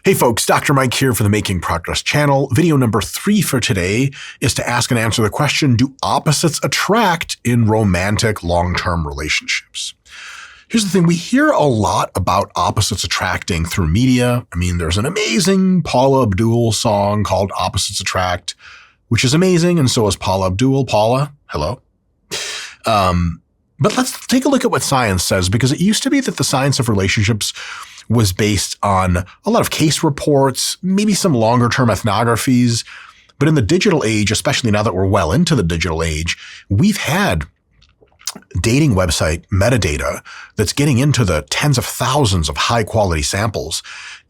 Hey folks, Dr. Mike here for the Making Progress channel. Video number 3 for today is to ask and answer the question, do opposites attract in romantic long-term relationships? Here's the thing, we hear a lot about opposites attracting through media. I mean, there's an amazing Paula Abdul song called Opposites Attract, which is amazing, and so is Paula Abdul. Paula, hello. But let's take a look at what science says, because it used to be that the science of relationships was based on a lot of case reports, maybe some longer-term ethnographies. But in the digital age, especially now that we're well into the digital age, we've had dating website metadata that's getting into the tens of thousands of high-quality samples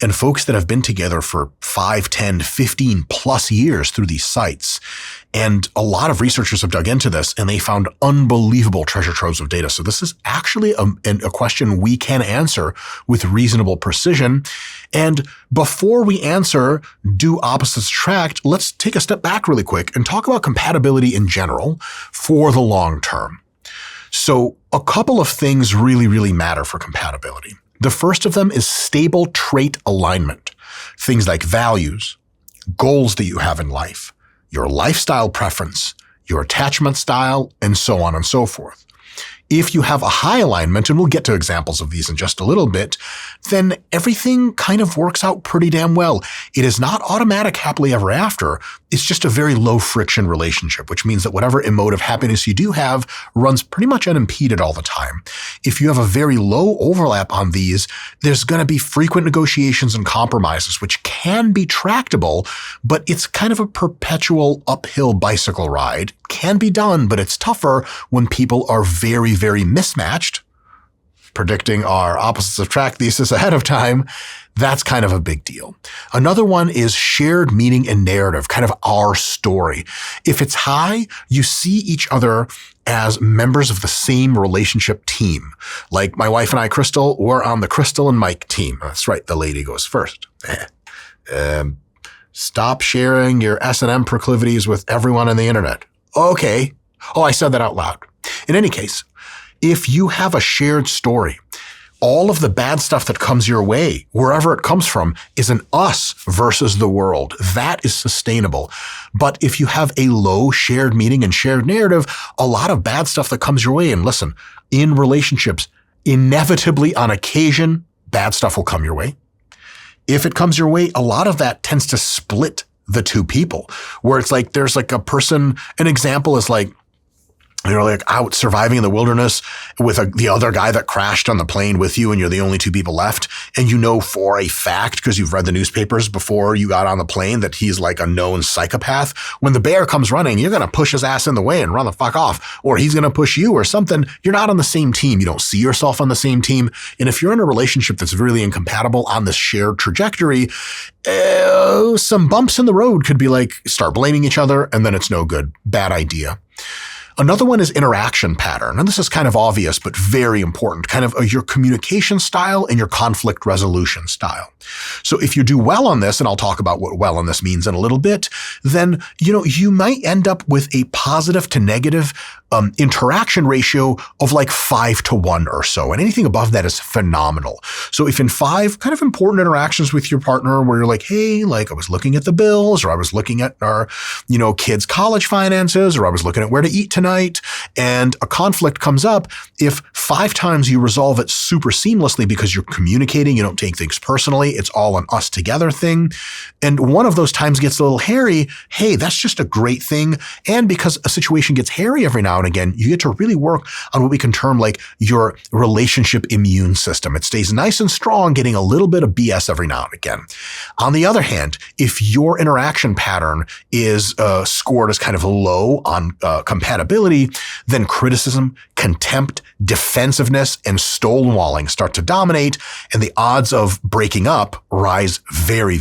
and folks that have been together for 5, 10, 15 plus years through these sites. And a lot of researchers have dug into this and they found unbelievable treasure troves of data. So this is actually a question we can answer with reasonable precision. And before we answer, do opposites attract, let's take a step back really quick and talk about compatibility in general for the long term. So a couple of things really matter for compatibility. The first of them is stable trait alignment. Things like values, goals that you have in life, your lifestyle preference, your attachment style, and so on and so forth. If you have a high alignment, and we'll get to examples of these in just a little bit, then everything kind of works out pretty damn well. It is not automatic happily ever after. It's just a very low friction relationship, which means that whatever emotive happiness you do have runs pretty much unimpeded all the time. If you have a very low overlap on these, there's going to be frequent negotiations and compromises, which can be tractable, but it's kind of a perpetual uphill bicycle ride. Can be done, but it's tougher when people are very mismatched. Predicting our opposites attract thesis ahead of time, that's kind of a big deal. Another one is shared meaning and narrative, kind of our story. If it's high, you see each other as members of the same relationship team. Like my wife and I, Crystal, we're on the Crystal and Mike team. That's right, the lady goes first. Stop sharing your S&M proclivities with everyone on the internet. Okay. Oh, I said that out loud. In any case, if you have a shared story, all of the bad stuff that comes your way, wherever it comes from, is an us versus the world. That is sustainable. But if you have a low shared meaning and shared narrative, a lot of bad stuff that comes your way, and listen, in relationships, inevitably on occasion, bad stuff will come your way. If it comes your way, a lot of that tends to split the two people, where it's like there's like a person, an example is like, you're like out surviving in the wilderness with the other guy that crashed on the plane with you, and you're the only two people left. And you know for a fact, because you've read the newspapers before you got on the plane, that he's like a known psychopath. When the bear comes running, you're going to push his ass in the way and run the fuck off, or he's going to push you or something. You're not on the same team. You don't see yourself on the same team. And if you're in a relationship that's really incompatible on this shared trajectory, some bumps in the road could be like start blaming each other, and then it's no good. Bad idea. Another one is interaction pattern. And this is kind of obvious, but very important, kind of your communication style and your conflict resolution style. So if you do well on this, and I'll talk about what well on this means in a little bit, then, you might end up with a positive to negative interaction ratio of like 5-to-1 or so. And anything above that is phenomenal. So if in 5 kind of important interactions with your partner where you're like, hey, like I was looking at the bills, or I was looking at our, kids' college finances, or I was looking at where to eat tonight, and a conflict comes up, if 5 times you resolve it super seamlessly because you're communicating, you don't take things personally, it's all an us together thing, and one of those times gets a little hairy, hey, that's just a great thing. And because a situation gets hairy every now and again, you get to really work on what we can term like your relationship immune system. It stays nice and strong, getting a little bit of BS every now and again. On the other hand, if your interaction pattern is scored as kind of low on compatibility, then criticism, contempt, defensiveness, and stonewalling start to dominate, and the odds of breaking up rise very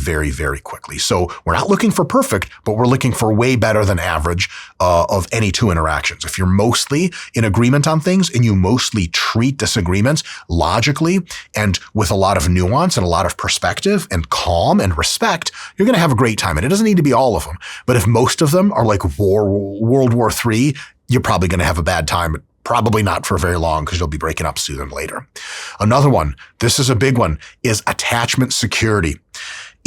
quickly. So we're not looking for perfect, but we're looking for way better than average of any two interactions. If you're mostly in agreement on things and you mostly treat disagreements logically and with a lot of nuance and a lot of perspective and calm and respect, you're going to have a great time. And it doesn't need to be all of them. But if most of them are like World War III, you're probably going to have a bad time. Probably not for very long, because you'll be breaking up sooner than later. Another one, this is a big one, is attachment security.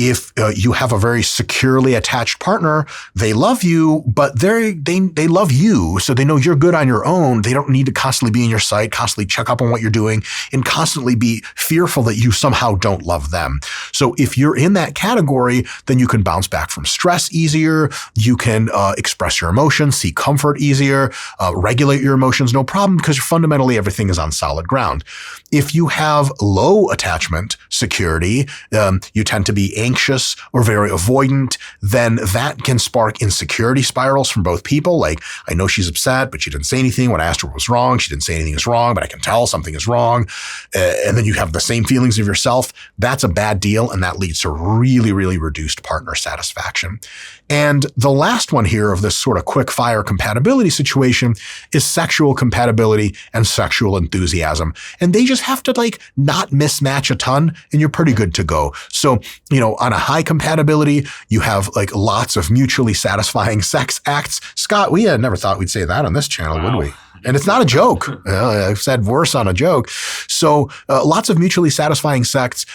If you have a very securely attached partner, they love you, but they love you, so they know you're good on your own. They don't need to constantly be in your sight, constantly check up on what you're doing, and constantly be fearful that you somehow don't love them. So if you're in that category, then you can bounce back from stress easier. You can express your emotions, seek comfort easier, regulate your emotions, no problem, because fundamentally everything is on solid ground. If you have low attachment security, you tend to be anxious or very avoidant, then that can spark insecurity spirals from both people. Like, I know she's upset, but she didn't say anything. When I asked her what was wrong, she didn't say anything is wrong, but I can tell something is wrong. And then you have the same feelings of yourself. That's a bad deal, and that leads to really, really reduced partner satisfaction. And the last one here of this sort of quick fire compatibility situation is sexual compatibility and sexual enthusiasm. And they just have to not mismatch a ton, and you're pretty good to go. So, on a high compatibility, you have lots of mutually satisfying sex acts. Scott, we had never thought we'd say that on this channel, Wow. would we? And it's not a joke. I've said worse on a joke. So lots of mutually satisfying sex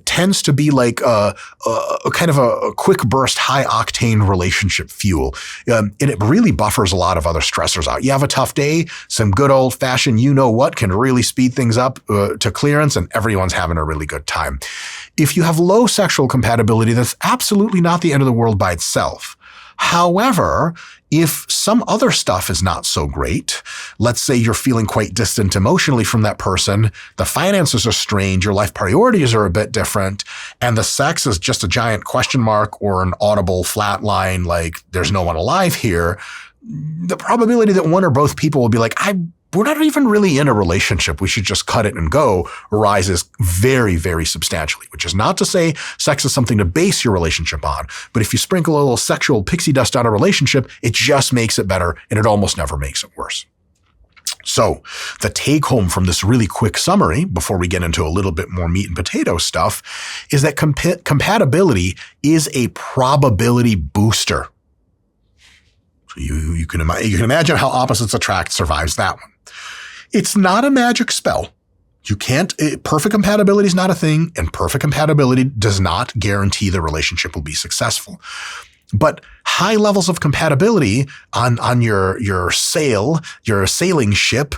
tends to be kind of a quick burst, high octane relationship fuel. And it really buffers a lot of other stressors out. You have a tough day, some good old fashioned you-know-what can really speed things up to clearance, and everyone's having a really good time. If you have low sexual compatibility, that's absolutely not the end of the world by itself. However, if some other stuff is not so great, let's say you're feeling quite distant emotionally from that person, the finances are strained, your life priorities are a bit different, and the sex is just a giant question mark or an audible flat line like there's no one alive here, the probability that one or both people will be like, we're not even really in a relationship, we should just cut it and go, rises very, very substantially, which is not to say sex is something to base your relationship on. But if you sprinkle a little sexual pixie dust on a relationship, it just makes it better, and it almost never makes it worse. So the take home from this really quick summary, before we get into a little bit more meat and potato stuff, is that compatibility is a probability booster. So you can imagine how opposites attract survives that one. It's not a magic spell. Perfect compatibility is not a thing, and perfect compatibility does not guarantee the relationship will be successful. But high levels of compatibility on your sailing ship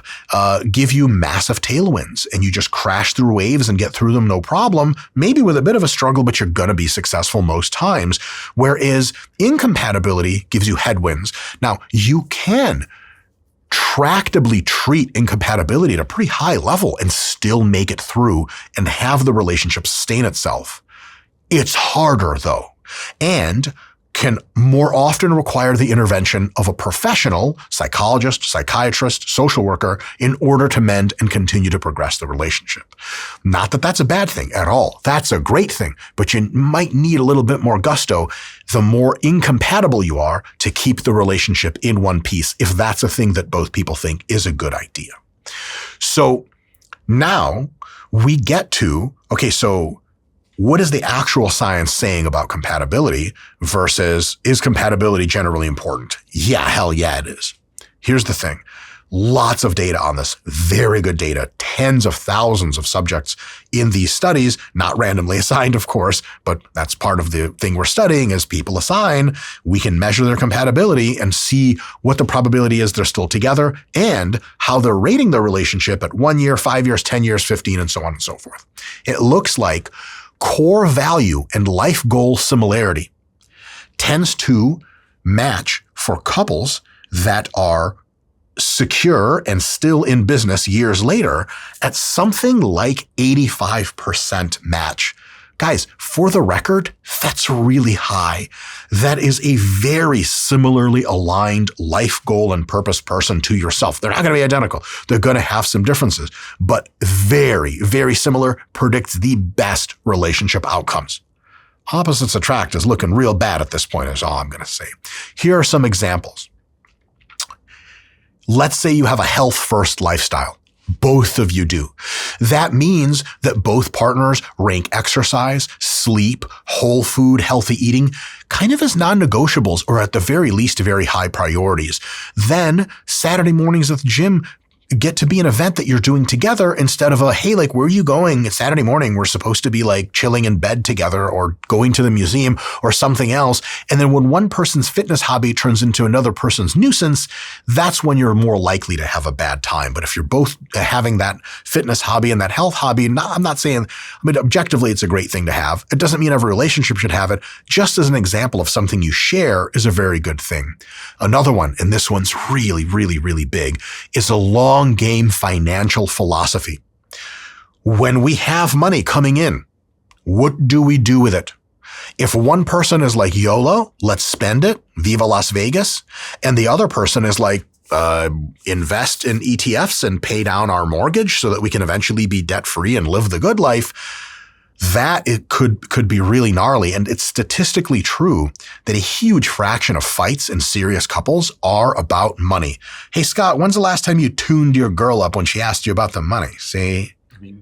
give you massive tailwinds, and you just crash through waves and get through them no problem, maybe with a bit of a struggle, but you're going to be successful most times. Whereas incompatibility gives you headwinds. Now, you can tractably treat incompatibility at a pretty high level and still make it through and have the relationship sustain itself. It's harder though, and can more often require the intervention of a professional, psychologist, psychiatrist, social worker, in order to mend and continue to progress the relationship. Not that that's a bad thing at all. That's a great thing, but you might need a little bit more gusto the more incompatible you are to keep the relationship in one piece, if that's a thing that both people think is a good idea. So now we get to, okay, so what is the actual science saying about compatibility versus is compatibility generally important? Yeah, hell yeah, it is. Here's the thing. Lots of data on this, very good data, tens of thousands of subjects in these studies, not randomly assigned, of course, but that's part of the thing we're studying is people assign. We can measure their compatibility and see what the probability is they're still together and how they're rating their relationship at 1 year, 5 years, 10 years, 15, and so on and so forth. It looks like core value and life goal similarity tends to match for couples that are secure and still in business years later at something like 85% match. Guys, for the record, that's really high. That is a very similarly aligned life goal and purpose person to yourself. They're not going to be identical. They're going to have some differences, but very, very similar predicts the best relationship outcomes. Opposites attract is looking real bad at this point is all I'm going to say. Here are some examples. Let's say you have a health-first lifestyle. Both of you do. That means that both partners rank exercise, sleep, whole food, healthy eating kind of as non-negotiables or at the very least very high priorities. Then Saturday mornings at the gym get to be an event that you're doing together instead of a, hey, like, where are you going? It's Saturday morning. We're supposed to be like chilling in bed together or going to the museum or something else. And then when one person's fitness hobby turns into another person's nuisance, that's when you're more likely to have a bad time. But if you're both having that fitness hobby and that health hobby, I'm not saying, objectively, it's a great thing to have. It doesn't mean every relationship should have it. Just as an example of something you share is a very good thing. Another one, and this one's really, really, really big, is a long game financial philosophy. When we have money coming in, what do we do with it? If one person is like, YOLO, let's spend it, Viva Las Vegas, and the other person is like, invest in ETFs and pay down our mortgage so that we can eventually be debt-free and live the good life, that it could be really gnarly. And it's statistically true that a huge fraction of fights in serious couples are about money. Hey, Scott, when's the last time you tuned your girl up when she asked you about the money? See?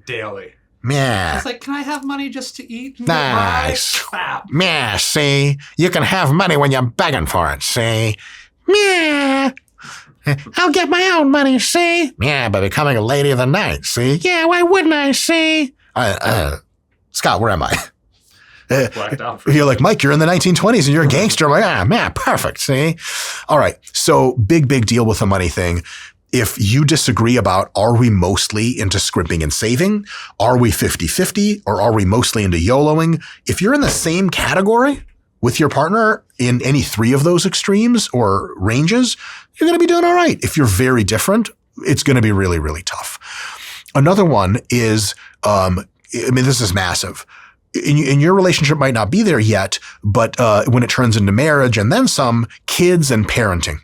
Daily. Yeah. It's like, can I have money just to eat? Nice. Yeah, see? You can have money when you're begging for it, see? Yeah. I'll get my own money, see? Yeah, by becoming a lady of the night, see? Yeah, why wouldn't I, see? Scott, where am I? Blacked out. You're like, Mike, you're in the 1920s and you're a gangster. I'm like, man, perfect. See? All right. So big deal with the money thing. If you disagree about, are we mostly into scrimping and saving? Are we 50-50 or are we mostly into YOLOing? If you're in the same category with your partner in any three of those extremes or ranges, you're going to be doing all right. If you're very different, it's going to be really, really tough. Another one is, this is massive. In your relationship might not be there yet, but when it turns into marriage and then some, kids and parenting.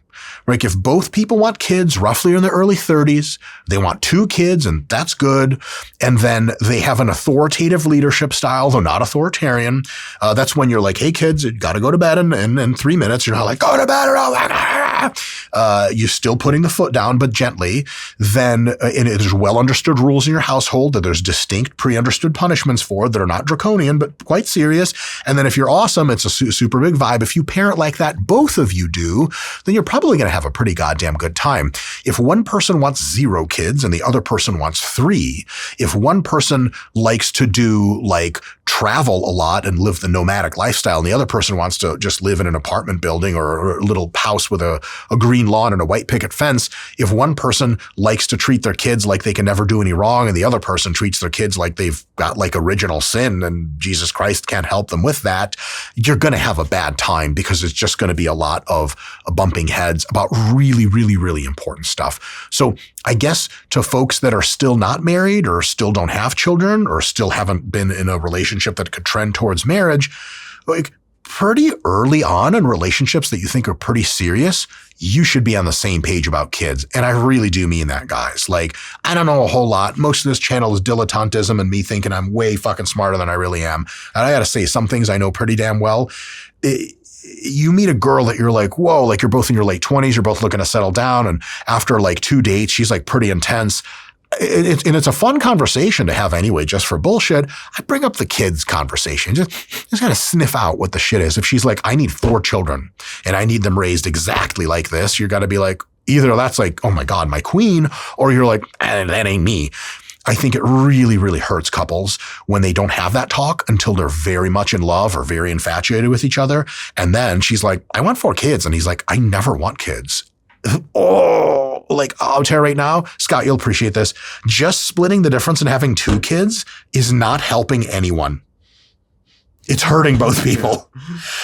Right? If both people want kids roughly in their early 30s, they want 2 kids and that's good. And then they have an authoritative leadership style, though not authoritarian. That's when you're like, hey kids, you got to go to bed in 3 minutes. You're not like, go to bed or oh my God. You're still putting the foot down, but gently. Then and there's well understood rules in your household that there's distinct pre-understood punishments for that are not draconian, but quite serious. And then if you're awesome, it's a super big vibe. If you parent like that, both of you do, then you're probably going to have a pretty goddamn good time. If one person wants 0 kids and the other person wants 3, if one person likes to do like travel a lot and live the nomadic lifestyle and the other person wants to just live in an apartment building or a little house with a green lawn and a white picket fence, if one person likes to treat their kids like they can never do any wrong and the other person treats their kids like they've got like original sin and Jesus Christ can't help them with that, you're going to have a bad time because it's just going to be a lot of bumping heads about really, really, really important stuff. So I guess to folks that are still not married or still don't have children or still haven't been in a relationship that could trend towards marriage, like pretty early on in relationships that you think are pretty serious, you should be on the same page about kids. And I really do mean that, guys. Like, I don't know a whole lot. Most of this channel is dilettantism and me thinking I'm way fucking smarter than I really am. And I got to say, some things I know pretty damn well. You meet a girl that you're like, whoa, like you're both in your late 20s, you're both looking to settle down. And after like 2 dates, she's like pretty intense. And it's a fun conversation to have anyway, just for bullshit. I bring up the kids conversation, just kind of sniff out what the shit is. If she's like, I need 4 children and I need them raised exactly like this, you're got to be like, either that's like, oh my God, my queen, or you're like, that ain't me. I think it really, really hurts couples when they don't have that talk until they're very much in love or very infatuated with each other. And then she's like, I want 4 kids. And he's like, I never want kids. Oh, like I'll tell you right now, Scott, you'll appreciate this. Just splitting the difference in having 2 kids is not helping anyone. It's hurting both people.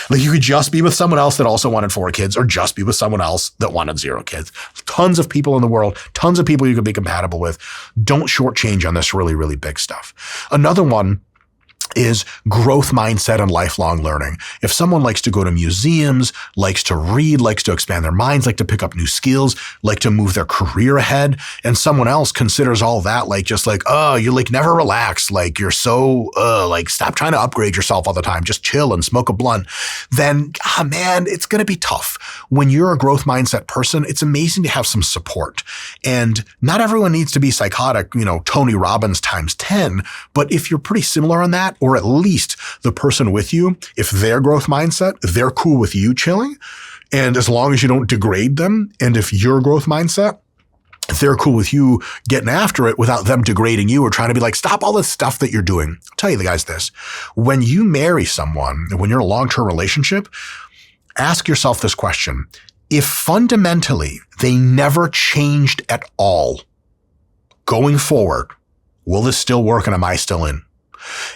Like you could just be with someone else that also wanted 4 kids or just be with someone else that wanted 0 kids. Tons of people in the world, tons of people you could be compatible with. Don't shortchange on this really, really big stuff. Another one is growth mindset and lifelong learning. If someone likes to go to museums, likes to read, likes to expand their minds, like to pick up new skills, like to move their career ahead, and someone else considers all that like just like, oh, you're like never relax, like you're so like stop trying to upgrade yourself all the time, just chill and smoke a blunt, then man, it's going to be tough. When you're a growth mindset person, it's amazing to have some support. And not everyone needs to be psychotic, Tony Robbins times 10, but if you're pretty similar on that, or at least the person with you, if their growth mindset, they're cool with you chilling. And as long as you don't degrade them, and if your growth mindset they're cool with you getting after it without them degrading you or trying to be like, stop all this stuff that you're doing. I'll tell you the guys this. When you marry someone, when you're in a long-term relationship, ask yourself this question. If fundamentally they never changed at all going forward, will this still work and am I still in?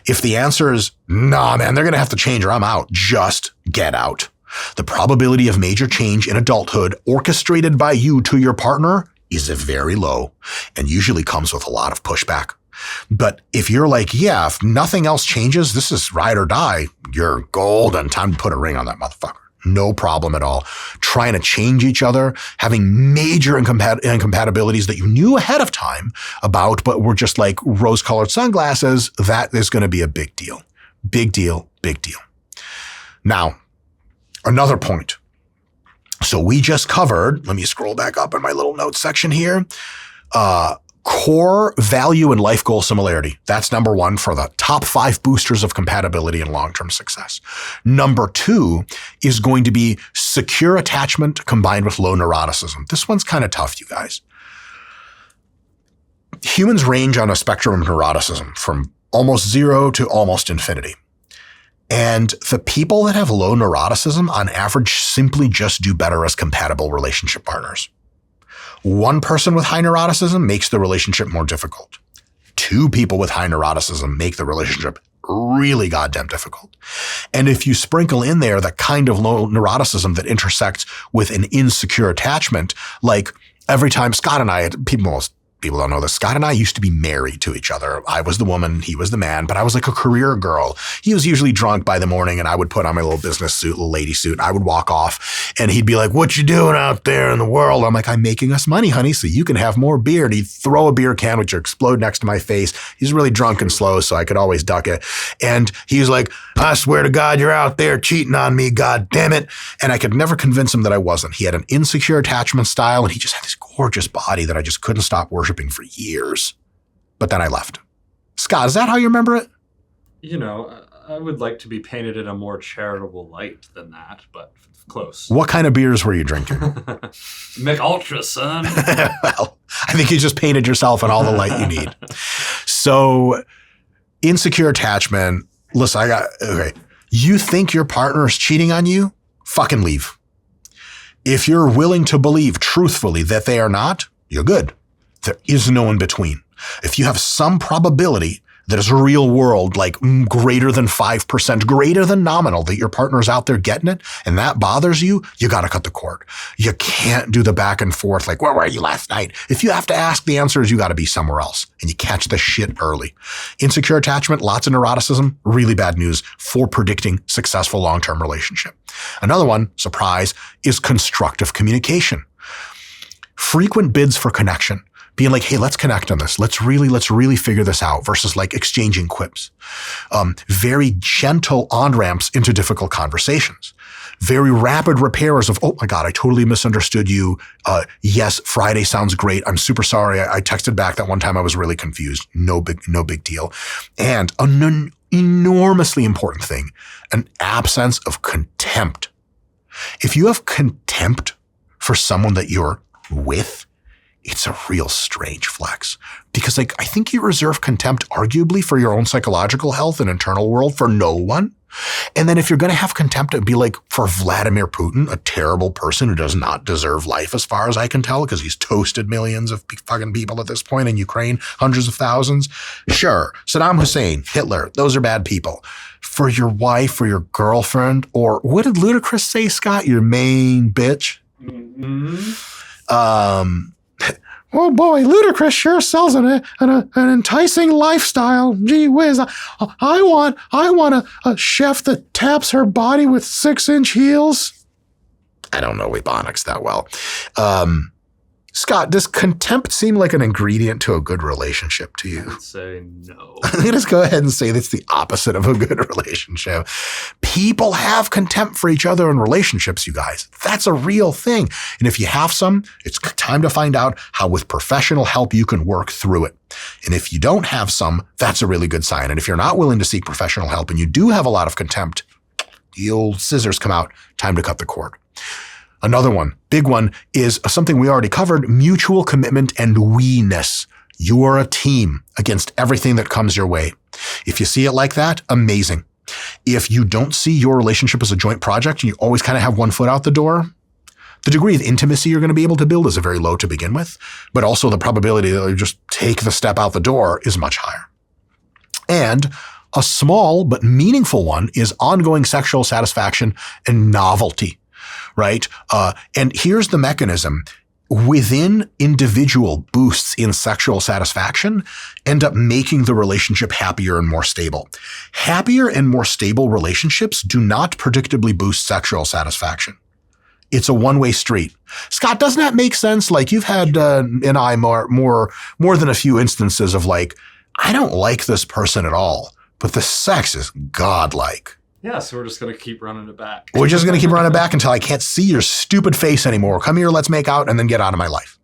If the answer is, nah, man, they're going to have to change or I'm out, just get out. The probability of major change in adulthood orchestrated by you to your partner is very low and usually comes with a lot of pushback. But if you're like, yeah, if nothing else changes, this is ride or die, you're golden. Time to put a ring on that motherfucker. No problem at all. Trying to change each other, having major incompatibilities that you knew ahead of time about, but were just like rose-colored sunglasses, that is going to be a big deal. Big deal, big deal. Now, another point. So we just covered, let me scroll back up in my little notes section here, core value and life goal similarity. That's number one for the top 5 boosters of compatibility and long-term success. Number 2 is going to be secure attachment combined with low neuroticism. This one's kind of tough, you guys. Humans range on a spectrum of neuroticism from almost 0 to almost infinity. And the people that have low neuroticism on average simply just do better as compatible relationship partners. One person with high neuroticism makes the relationship more difficult. 2 people with high neuroticism make the relationship really goddamn difficult. And if you sprinkle in there the kind of low neuroticism that intersects with an insecure attachment, like every time Scott and I, people don't know this, Scott and I used to be married to each other. I was the woman, he was the man, but I was like a career girl. He was usually drunk by the morning and I would put on my little business suit, little lady suit. I would walk off and he'd be like, what you doing out there in the world? I'm like, I'm making us money, honey, so you can have more beer. And he'd throw a beer can, which would explode next to my face. He's really drunk and slow, so I could always duck it. And he's like, I swear to God, you're out there cheating on me, God damn it. And I could never convince him that I wasn't. He had an insecure attachment style and he just had this gorgeous body that I just couldn't stop worshiping for years. But then I left. Scott, is that how you remember it? You know, I would like to be painted in a more charitable light than that, but close. What kind of beers were you drinking? Mich Ultra, son. Well, I think you just painted yourself in all the light you need. So, insecure attachment. Listen, okay. You think your partner is cheating on you? Fucking leave. If you're willing to believe truthfully that they are not, you're good. There is no in between. If you have some probability that is real world, like greater than 5%, greater than nominal, that your partner's out there getting it, and that bothers you, you got to cut the cord. You can't do the back and forth like, where were you last night? If you have to ask, the answer is you got to be somewhere else, and you catch the shit early. Insecure attachment, lots of neuroticism, really bad news for predicting successful long-term relationship. Another one, surprise, is constructive communication. Frequent bids for connection. Being like, hey, let's connect on this. Let's really figure this out versus like exchanging quips. Very gentle on-ramps into difficult conversations. Very rapid repairs of, oh my God, I totally misunderstood you. Yes, Friday sounds great. I'm super sorry. I texted back that one time I was really confused. No big deal. And an enormously important thing, an absence of contempt. If you have contempt for someone that you're with, it's a real strange flex because like, I think you reserve contempt arguably for your own psychological health and internal world for no one. And then if you're going to have contempt, it'd be like for Vladimir Putin, a terrible person who does not deserve life as far as I can tell, because he's toasted millions of fucking people at this point in Ukraine, hundreds of thousands. Sure. Saddam Hussein, Hitler, those are bad people. For your wife or your girlfriend, or what did Ludacris say, Scott? Your main bitch? Mm-hmm. Oh boy, Ludacris sure sells an enticing lifestyle. Gee whiz, I want a chef that taps her body with 6-inch heels. I don't know Ebonics that well. Scott, does contempt seem like an ingredient to a good relationship to you? I'd say no. I'm going to just go ahead and say that's the opposite of a good relationship. People have contempt for each other in relationships, you guys. That's a real thing. And if you have some, it's time to find out how with professional help you can work through it. And if you don't have some, that's a really good sign. And if you're not willing to seek professional help and you do have a lot of contempt, the old scissors come out, time to cut the cord. Another one, big one, is something we already covered, mutual commitment and we-ness. You are a team against everything that comes your way. If you see it like that, amazing. If you don't see your relationship as a joint project and you always kind of have one foot out the door, the degree of intimacy you're going to be able to build is very low to begin with, but also the probability that you just take the step out the door is much higher. And a small but meaningful one is ongoing sexual satisfaction and novelty, right? And here's the mechanism. Within individual boosts in sexual satisfaction end up making the relationship happier and more stable. Happier and more stable relationships do not predictably boost sexual satisfaction. It's a one-way street. Scott, doesn't that make sense? Like you've had and I more than a few instances of like, I don't like this person at all, but the sex is godlike. Yeah, so we're just going to keep running it back. We're just going to keep running it back until I can't see your stupid face anymore. Come here, let's make out, and then get out of my life.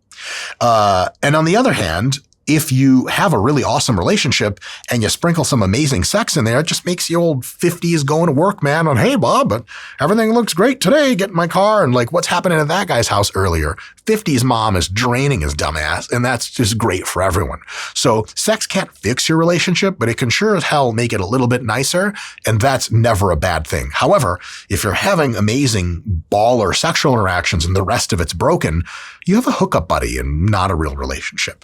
And on the other hand, if you have a really awesome relationship and you sprinkle some amazing sex in there, it just makes the old 50s going to work, man, on, hey, Bob, but everything looks great today. Get in my car. And like, what's happening at that guy's house earlier? 50s mom is draining his dumb ass. And that's just great for everyone. So sex can't fix your relationship, but it can sure as hell make it a little bit nicer. And that's never a bad thing. However, if you're having amazing baller sexual interactions and the rest of it's broken, you have a hookup buddy and not a real relationship.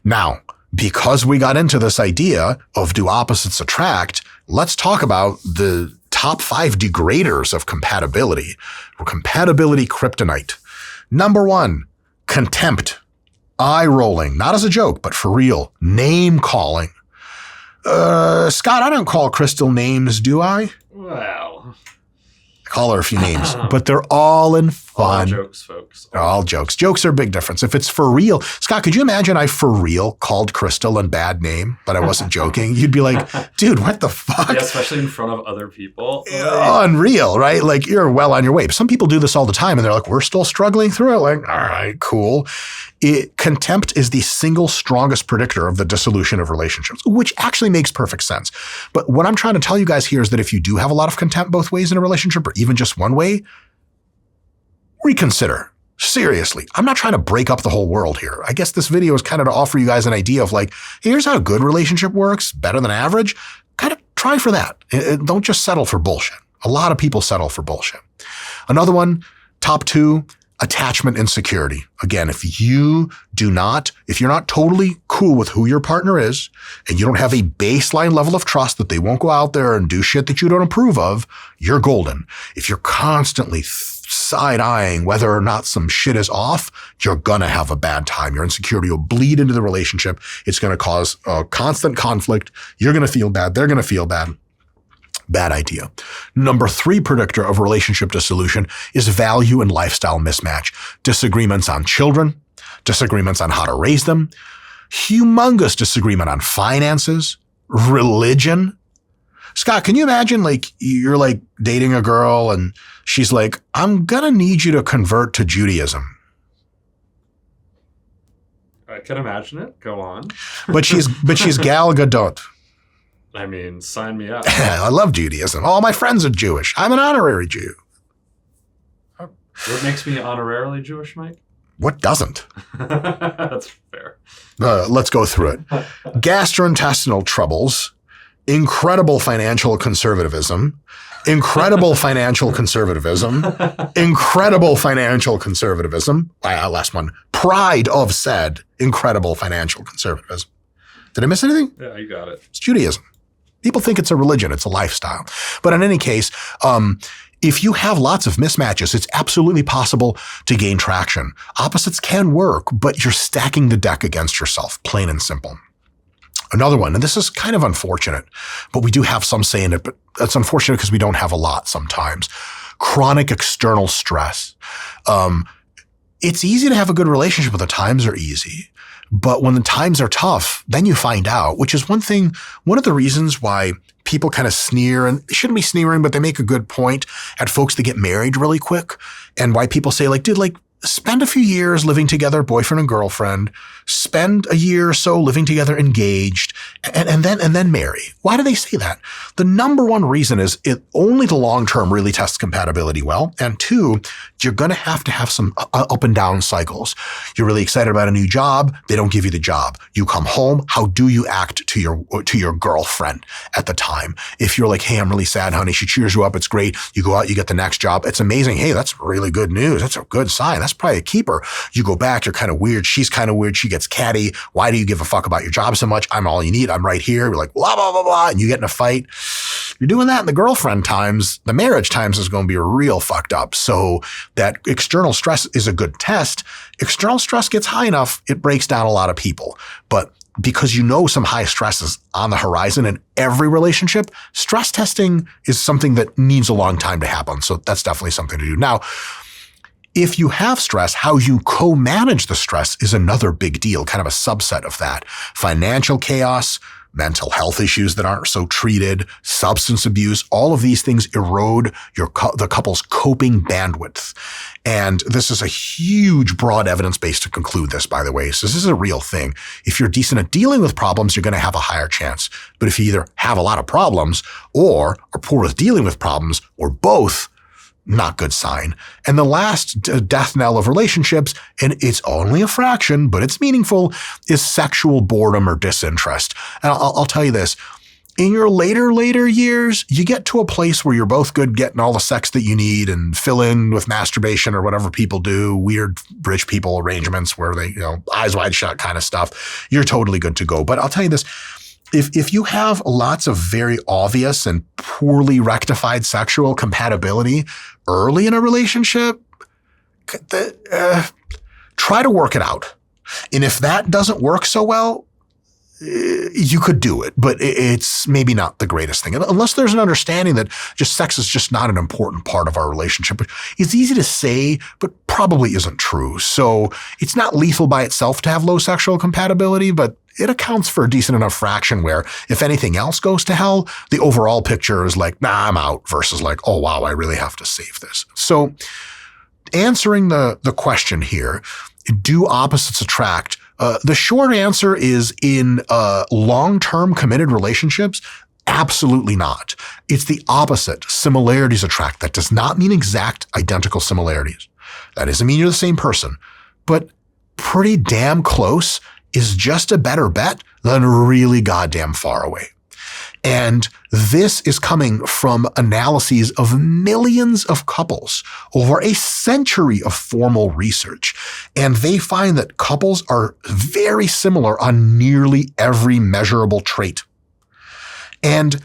Now, because we got into this idea of do opposites attract, let's talk about the top 5 degraders of compatibility, or compatibility kryptonite. Number 1, contempt, eye rolling, not as a joke, but for real, name calling. Scott, I don't call Crystal names, do I? Well, I call her a few names, but they're all in fun. all jokes, folks. They're all jokes. Jokes are a big difference. If it's for real, Scott, could you imagine I for real called Crystal a bad name, but I wasn't joking? You'd be like, dude, what the fuck? Yeah, especially in front of other people. Unreal, right? Like you're well on your way. But some people do this all the time and they're like, we're still struggling through it. Like, all right, cool. Contempt is the single strongest predictor of the dissolution of relationships, which actually makes perfect sense. But what I'm trying to tell you guys here is that if you do have a lot of contempt both ways in a relationship, or even just one way, reconsider. Seriously, I'm not trying to break up the whole world here. I guess this video is kind of to offer you guys an idea of like, here's how a good relationship works, better than average. Kind of try for that. Don't just settle for bullshit. A lot of people settle for bullshit. Another one, top 2, attachment insecurity. Again, if you're not totally cool with who your partner is and you don't have a baseline level of trust that they won't go out there and do shit that you don't approve of, you're golden. If you're constantly side-eyeing whether or not some shit is off, you're gonna have a bad time. Your insecurity will bleed into the relationship. It's gonna cause constant conflict. You're gonna feel bad. They're gonna feel bad. Bad idea. Number 3 predictor of relationship dissolution is value and lifestyle mismatch. Disagreements on children, disagreements on how to raise them, humongous disagreement on finances, religion. Scott, can you imagine like you're like dating a girl and she's like, I'm gonna need you to convert to Judaism. I can imagine it. Go on. But she's Gal Gadot. I mean, sign me up. I love Judaism. All my friends are Jewish. I'm an honorary Jew. What makes me honorarily Jewish, Mike? What doesn't? That's fair. Let's go through it. Gastrointestinal troubles, incredible financial conservatism, incredible financial conservatism, incredible financial conservatism. Last one. Pride of said incredible financial conservatism. Did I miss anything? Yeah, you got it. It's Judaism. People think it's a religion, it's a lifestyle. But in any case, if you have lots of mismatches, it's absolutely possible to gain traction. Opposites can work, but you're stacking the deck against yourself, plain and simple. Another one, and this is kind of unfortunate, but we do have some say in it, but that's unfortunate because we don't have a lot sometimes. Chronic external stress. It's easy to have a good relationship when the times are easy. But when the times are tough, then you find out, which is one of the reasons why people kind of sneer, and they shouldn't be sneering, but they make a good point at folks that get married really quick. And why people say like, dude, like spend a few years living together, boyfriend and girlfriend, spend a year or so living together engaged, and then marry. Why do they say that? The number one reason is only the long term really tests compatibility well. And two, you're going to have some up and down cycles. You're really excited about a new job. They don't give you the job. You come home. How do you act to your girlfriend at the time? If you're like, hey, I'm really sad, honey. She cheers you up. It's great. You go out, you get the next job. It's amazing. Hey, that's really good news. That's a good sign. That's probably a keeper. You go back. You're kind of weird. She's kind of weird. She gets catty. Why do you give a fuck about your job so much? I'm all you need. I'm right here. You're like, blah, blah, blah, blah. And you get in a fight. You're doing that in the girlfriend times. The marriage times is going to be real fucked up. So that external stress is a good test. External stress gets high enough, it breaks down a lot of people. But because some high stress is on the horizon in every relationship, stress testing is something that needs a long time to happen. So that's definitely something to do. Now, if you have stress, how you co-manage the stress is another big deal, kind of a subset of that. Financial chaos, mental health issues that aren't so treated, substance abuse, all of these things erode the couple's coping bandwidth. And this is a huge, broad evidence base to conclude this, by the way. So this is a real thing. If you're decent at dealing with problems, you're going to have a higher chance. But if you either have a lot of problems or are poor with dealing with problems or both, not good sign. And the last death knell of relationships, and it's only a fraction, but it's meaningful, is sexual boredom or disinterest. And I'll tell you this. In your later years, you get to a place where you're both good getting all the sex that you need and fill in with masturbation or whatever people do, weird rich people arrangements where they, eyes wide shut kind of stuff. You're totally good to go. But I'll tell you this. If you have lots of very obvious and poorly rectified sexual compatibility early in a relationship, try to work it out. And if that doesn't work so well, you could do it, but it's maybe not the greatest thing. Unless there's an understanding that just sex is just not an important part of our relationship. It's easy to say, but probably isn't true. So it's not lethal by itself to have low sexual compatibility, but it accounts for a decent enough fraction where if anything else goes to hell, the overall picture is like, nah, I'm out versus like, oh, wow, I really have to save this. So answering the question here, do opposites attract? The short answer is in long-term committed relationships, absolutely not. It's the opposite. Similarities attract. That does not mean exact identical similarities. That doesn't mean you're the same person, but pretty damn close is just a better bet than really goddamn far away. And this is coming from analyses of millions of couples over a century of formal research. And they find that couples are very similar on nearly every measurable trait. And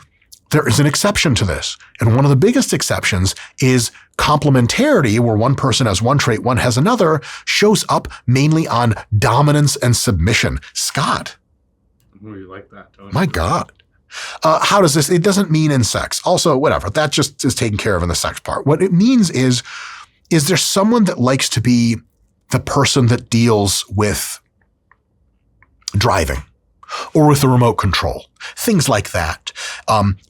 there is an exception to this. And one of the biggest exceptions is complementarity, where one person has one trait, one has another, shows up mainly on dominance and submission. Scott. Oh, you like that, don't you? My God. How does this? It doesn't mean in sex. Also, whatever. That just is taken care of in the sex part. What it means is there someone that likes to be the person that deals with driving or with the remote control? Things like that.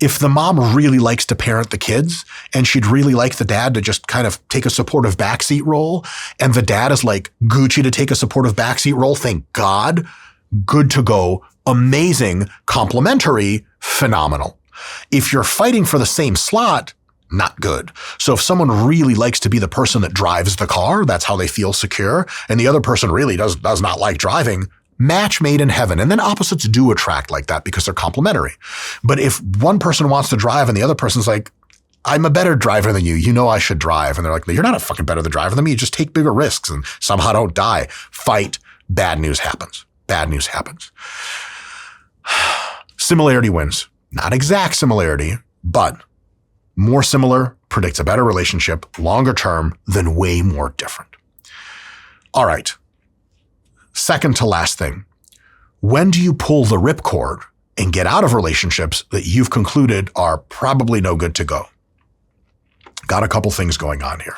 If the mom really likes to parent the kids and she'd really like the dad to just kind of take a supportive backseat role, and the dad is like Gucci to take a supportive backseat role, thank God, good to go. Amazing, complementary, phenomenal. If you're fighting for the same slot, not good. So if someone really likes to be the person that drives the car, that's how they feel secure, and the other person really does not like driving, match made in heaven. And then opposites do attract like that because they're complementary. But if one person wants to drive and the other person's like, I'm a better driver than you, you know I should drive. And they're like, you're not a fucking better driver than me. You just take bigger risks and somehow don't die. Fight. Bad news happens. Bad news happens. Similarity wins. Not exact similarity, but more similar predicts a better relationship longer term than way more different. All right. Second to last thing. When do you pull the ripcord and get out of relationships that you've concluded are probably no good to go? Got a couple things going on here.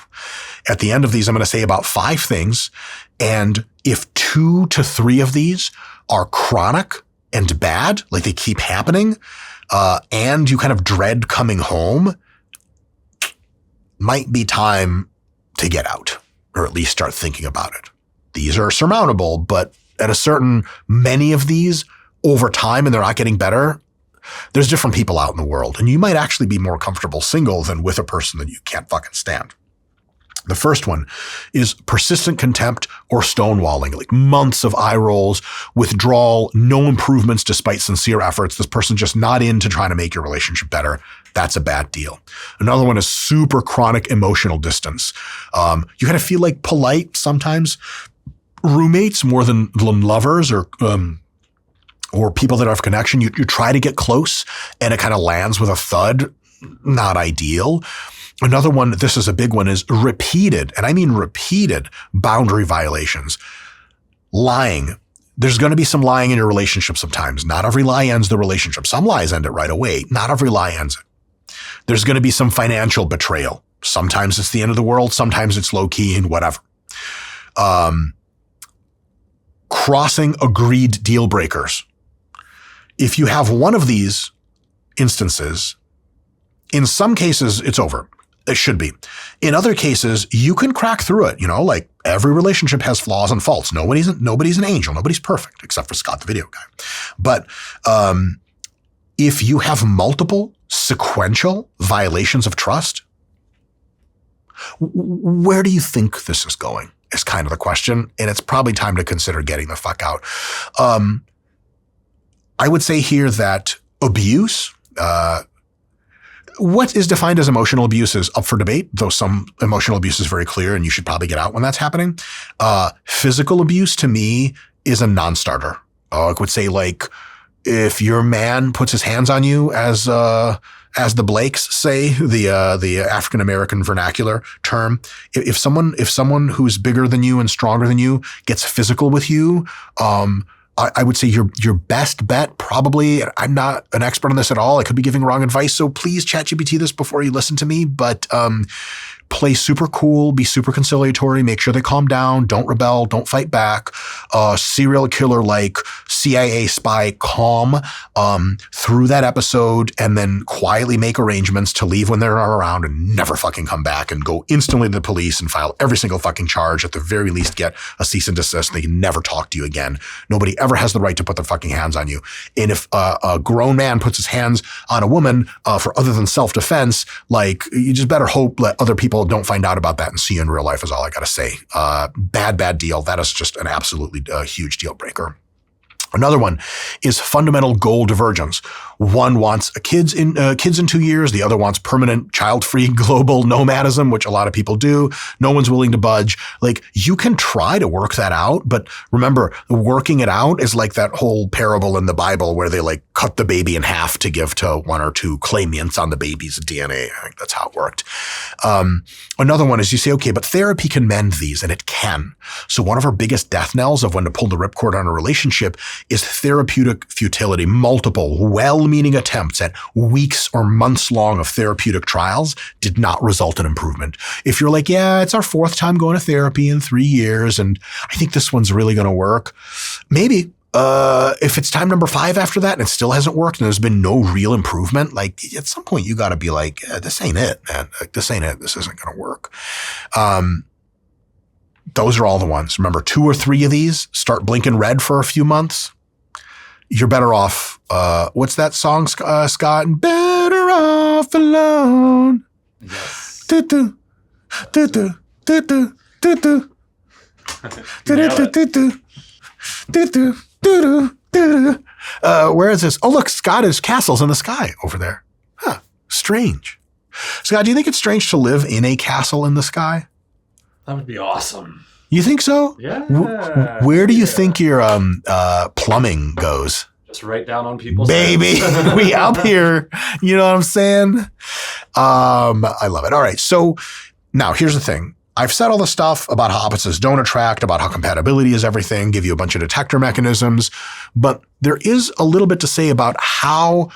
At the end of these, I'm going to say about 5 things. And if 2 to 3 of these are chronic and bad, like they keep happening, and you kind of dread coming home, might be time to get out. or at least start thinking about it. These are surmountable, but at a certain many of these over time, and they're not getting better, there's different people out in the world, and you might actually be more comfortable single than with a person that you can't fucking stand. The first one is persistent contempt or stonewalling, like months of eye rolls, withdrawal, no improvements despite sincere efforts. This person's just not into trying to make your relationship better. That's a bad deal. Another one is super chronic emotional distance. You kind of feel like polite sometimes. Roommates more than lovers or people that have connection. You try to get close and it kind of lands with a thud. Not ideal. Another one, this is a big one, is repeated, and I mean repeated boundary violations. Lying. There's going to be some lying in your relationship sometimes. Not every lie ends the relationship. Some lies end it right away. Not every lie ends it. There's going to be some financial betrayal. Sometimes it's the end of the world. Sometimes it's low key and whatever. Crossing agreed deal breakers. If you have one of these instances, in some cases, it's over. It should be. In other cases, you can crack through it. Like every relationship has flaws and faults. Nobody's an angel. Nobody's perfect, except for Scott, the video guy. But if you have multiple sequential violations of trust, where do you think this is going? Is kind of the question. And it's probably time to consider getting the fuck out. I would say here that abuse, what is defined as emotional abuse is up for debate, though some emotional abuse is very clear and you should probably get out when that's happening. Physical abuse to me is a non-starter. I would say like if your man puts his hands on you, as the Blakes say, the African-American vernacular term, if someone who's bigger than you and stronger than you gets physical with you, I would say your best bet probably, I'm not an expert on this at all. I could be giving wrong advice. So please ChatGPT this before you listen to me, but play super cool, be super conciliatory, make sure they calm down, don't rebel, don't fight back. Serial killer like CIA spy calm through that episode and then quietly make arrangements to leave when they're not around and never fucking come back and go instantly to the police and file every single fucking charge. At the very least, get a cease and desist. They can never talk to you again. Nobody ever has the right to put their fucking hands on you. And if a grown man puts his hands on a woman for other than self-defense, like you just better hope that other people don't find out about that and see you in real life is all I got to say. Bad deal. That is just an absolutely huge deal breaker. Another one is fundamental goal divergence. One wants kids in 2 years. The other wants permanent child-free global nomadism, which a lot of people do. No one's willing to budge. Like you can try to work that out, but remember, working it out is like that whole parable in the Bible where they like cut the baby in half to give to one or two claimants on the baby's DNA. I think that's how it worked. Another one is you say, okay, but therapy can mend these, and it can. So one of our biggest death knells of when to pull the ripcord on a relationship is therapeutic futility. Multiple well-meaning attempts at weeks or months long of therapeutic trials did not result in improvement. If you're like, yeah, it's our 4th time going to therapy in 3 years, and I think this one's really going to work, maybe. If it's time number 5 after that and it still hasn't worked and there's been no real improvement, like at some point you got to be like, yeah, this ain't it, man. Like, this ain't it. This isn't going to work. Those are all the ones. Remember, 2 or 3 of these start blinking red for a few months. You're better off. What's that song, Scott? Better off alone. Yes. Do-do, do-do, do-do, do-do. Where is this? Oh, look, Scott is castles in the sky over there. Huh. Strange. Scott, do you think it's strange to live in a castle in the sky? That would be awesome. You think so? Yeah. Where do you think your plumbing goes? Just right down on people's Baby, heads. we up here. You know what I'm saying? I love it. All right. So now here's the thing. I've said all the stuff about how opposites don't attract, about how compatibility is everything, give you a bunch of detector mechanisms, but there is a little bit to say about how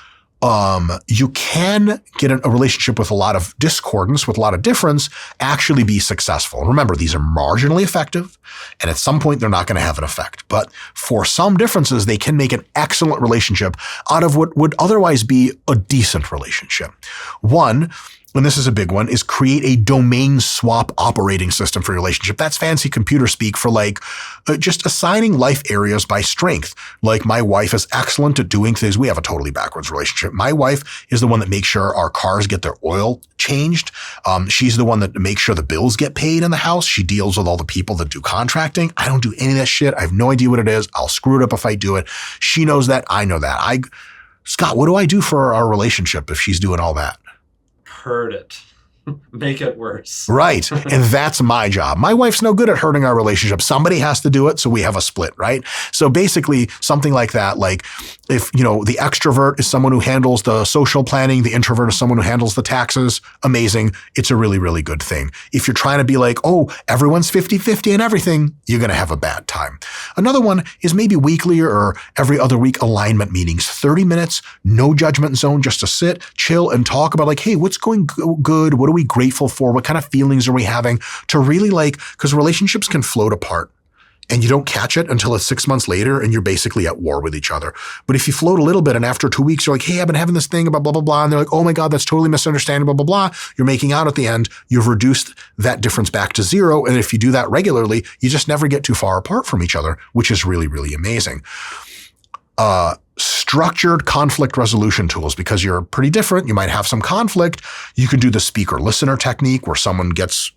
you can get a relationship with a lot of discordance, with a lot of difference, actually be successful. And remember, these are marginally effective, and at some point they're not going to have an effect. But for some differences, they can make an excellent relationship out of what would otherwise be a decent relationship. One, and this is a big one, is create a domain swap operating system for your relationship. That's fancy computer speak for like just assigning life areas by strength. Like my wife is excellent at doing things. We have a totally backwards relationship. My wife is the one that makes sure our cars get their oil changed. She's the one that makes sure the bills get paid in the house. She deals with all the people that do contracting. I don't do any of that shit. I have no idea what it is. I'll screw it up if I do it. She knows that. I know that. Scott, what do I do for our relationship if she's doing all that? Hurt it. Make it worse. Right. And that's my job. My wife's no good at hurting our relationship. Somebody has to do it, so we have a split, right? So basically something like that, like if, the extrovert is someone who handles the social planning, the introvert is someone who handles the taxes, amazing. It's a really, really good thing. If you're trying to be like, oh, everyone's 50-50 and everything, you're going to have a bad time. Another one is maybe weekly or every other week alignment meetings, 30 minutes, no judgment zone, just to sit, chill, and talk about like, hey, what's going good? What are we grateful for? What kind of feelings are we having? To really because relationships can float apart and you don't catch it until it's 6 months later and you're basically at war with each other. But if you float a little bit and after 2 weeks, you're like, hey, I've been having this thing about blah, blah, blah. And they're like, oh my God, that's totally misunderstanding, blah, blah, blah. You're making out at the end. You've reduced that difference back to zero. And if you do that regularly, you just never get too far apart from each other, which is really, really amazing. Structured conflict resolution tools, because you're pretty different. You might have some conflict. You can do the speaker listener technique where someone gets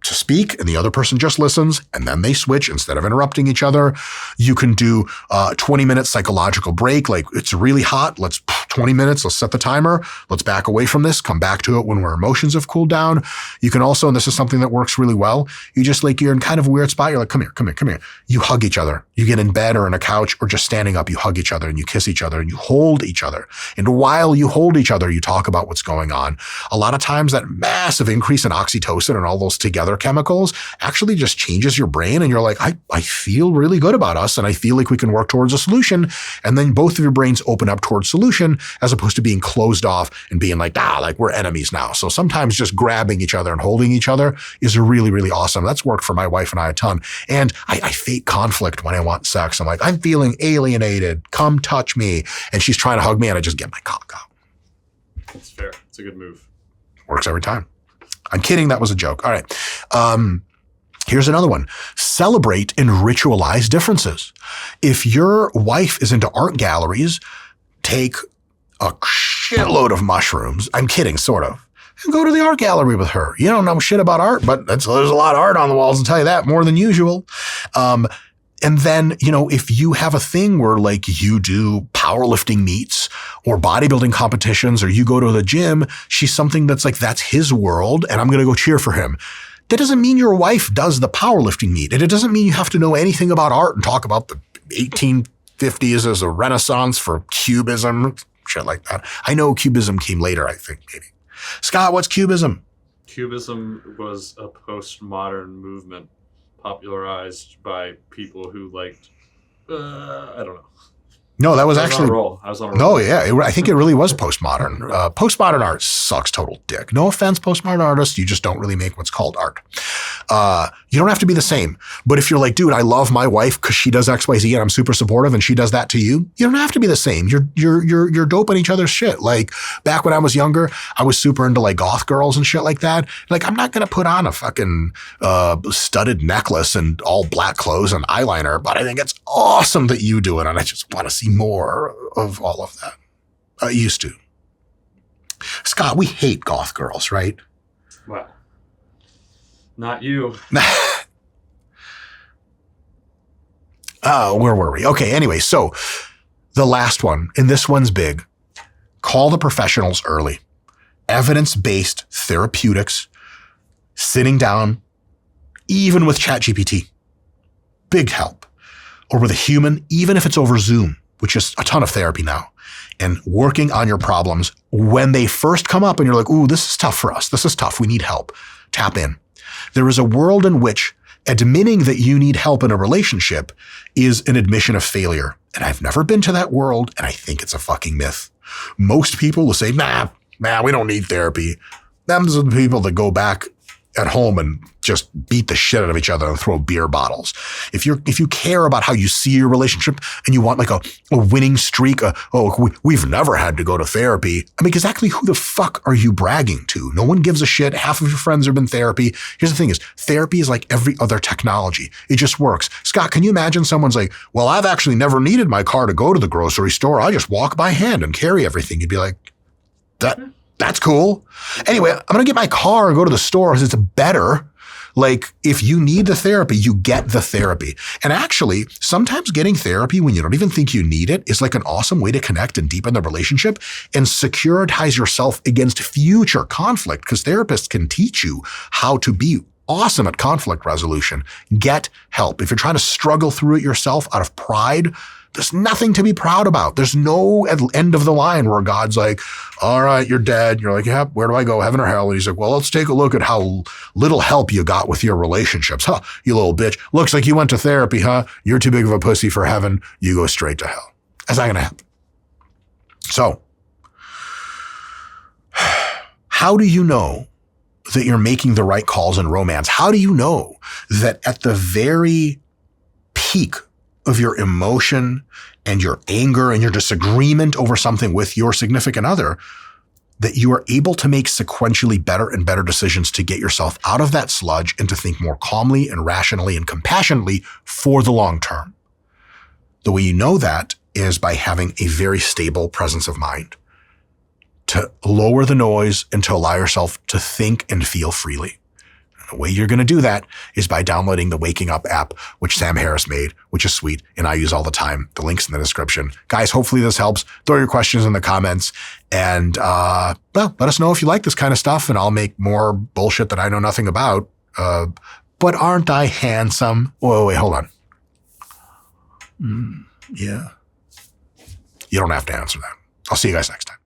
to speak and the other person just listens and then they switch instead of interrupting each other. You can do 20-minute psychological break. Like it's really hot. Let's 20 minutes. Let's set the timer. Let's back away from this. Come back to it when our emotions have cooled down. You can also, and this is something that works really well. You just you're in kind of a weird spot. You're like, come here, come here, come here. You hug each other. You get in bed or in a couch or just standing up. You hug each other and you kiss each other and you hold each other. And while you hold each other, you talk about what's going on. A lot of times that massive increase in oxytocin and all those together chemicals actually just changes your brain. And you're like, I feel really good about us. And I feel like we can work towards a solution. And then both of your brains open up towards solution as opposed to being closed off and being like, we're enemies now. So sometimes just grabbing each other and holding each other is really, really awesome. That's worked for my wife and I a ton. And I fake conflict when I want sex. I'm like, I'm feeling alienated. Come touch me. And she's trying to hug me and I just get my cock out. That's fair. It's a good move. Works every time. I'm kidding. That was a joke. All right. Here's another one. Celebrate and ritualize differences. If your wife is into art galleries, take a shitload of mushrooms. I'm kidding, sort of. And go to the art gallery with her. You don't know shit about art, but there's a lot of art on the walls, I'll tell you that, more than usual. And then, if you have a thing where you do powerlifting meets or bodybuilding competitions or you go to the gym, she's something that's that's his world and I'm going to go cheer for him. That doesn't mean your wife does the powerlifting meet. And it doesn't mean you have to know anything about art and talk about the 1850s as a renaissance for cubism, shit like that. I know cubism came later, I think, maybe. Scott, what's cubism? Cubism was a postmodern movement popularized by people who liked, I don't know. No, that was I actually. was on a roll. No, yeah, I think it really was postmodern. Postmodern art sucks total dick. No offense, postmodern artists, you just don't really make what's called art. You don't have to be the same. But if you're like, dude, I love my wife because she does X, Y, Z, and I'm super supportive, and she does that to you, you don't have to be the same. You're dope on each other's shit. Like back when I was younger, I was super into goth girls and shit like that. I'm not gonna put on a fucking studded necklace and all black clothes and eyeliner, but I think it's awesome that you do it, and I just want to see more of all of that. I used to. Scott, we hate goth girls, right? Well, not you. Where were we? Okay, anyway, so the last one, and this one's big. Call the professionals early. Evidence-based therapeutics, sitting down, even with ChatGPT. Big help. Or with a human, even if it's over Zoom, which is a ton of therapy now, and working on your problems when they first come up and you're like, ooh, this is tough for us. This is tough. We need help. Tap in. There is a world in which admitting that you need help in a relationship is an admission of failure. And I've never been to that world, and I think it's a fucking myth. Most people will say, nah, we don't need therapy. Them's are the people that go back at home and just beat the shit out of each other and throw beer bottles. If you care about how you see your relationship and you want like a winning streak, we've never had to go to therapy. I mean, exactly who the fuck are you bragging to? No one gives a shit. Half of your friends have been therapy. Here's the thing is, therapy is like every other technology. It just works. Scott, can you imagine someone's like, well, I've actually never needed my car to go to the grocery store. I just walk by hand and carry everything. You'd be like, that's cool. Anyway, I'm going to get my car and go to the store because it's better. Like, if you need the therapy, you get the therapy. And actually, sometimes getting therapy when you don't even think you need it is like an awesome way to connect and deepen the relationship and securitize yourself against future conflict, because therapists can teach you how to be awesome at conflict resolution. Get help. If you're trying to struggle through it yourself out of pride, there's nothing to be proud about. There's no end of the line where God's like, all right, you're dead. You're like, yeah, where do I go, heaven or hell? And he's like, well, let's take a look at how little help you got with your relationships. Huh, you little bitch. Looks like you went to therapy, huh? You're too big of a pussy for heaven. You go straight to hell. That's not going to happen. So, how do you know that you're making the right calls in romance? How do you know that at the very peak of your emotion and your anger and your disagreement over something with your significant other, that you are able to make sequentially better and better decisions to get yourself out of that sludge and to think more calmly and rationally and compassionately for the long term? The way you know that is by having a very stable presence of mind, to lower the noise and to allow yourself to think and feel freely. The way you're going to do that is by downloading the Waking Up app, which Sam Harris made, which is sweet, and I use all the time. The link's in the description. Guys, hopefully this helps. Throw your questions in the comments, and let us know if you like this kind of stuff, and I'll make more bullshit that I know nothing about. But aren't I handsome? Wait, hold on. Yeah. You don't have to answer that. I'll see you guys next time.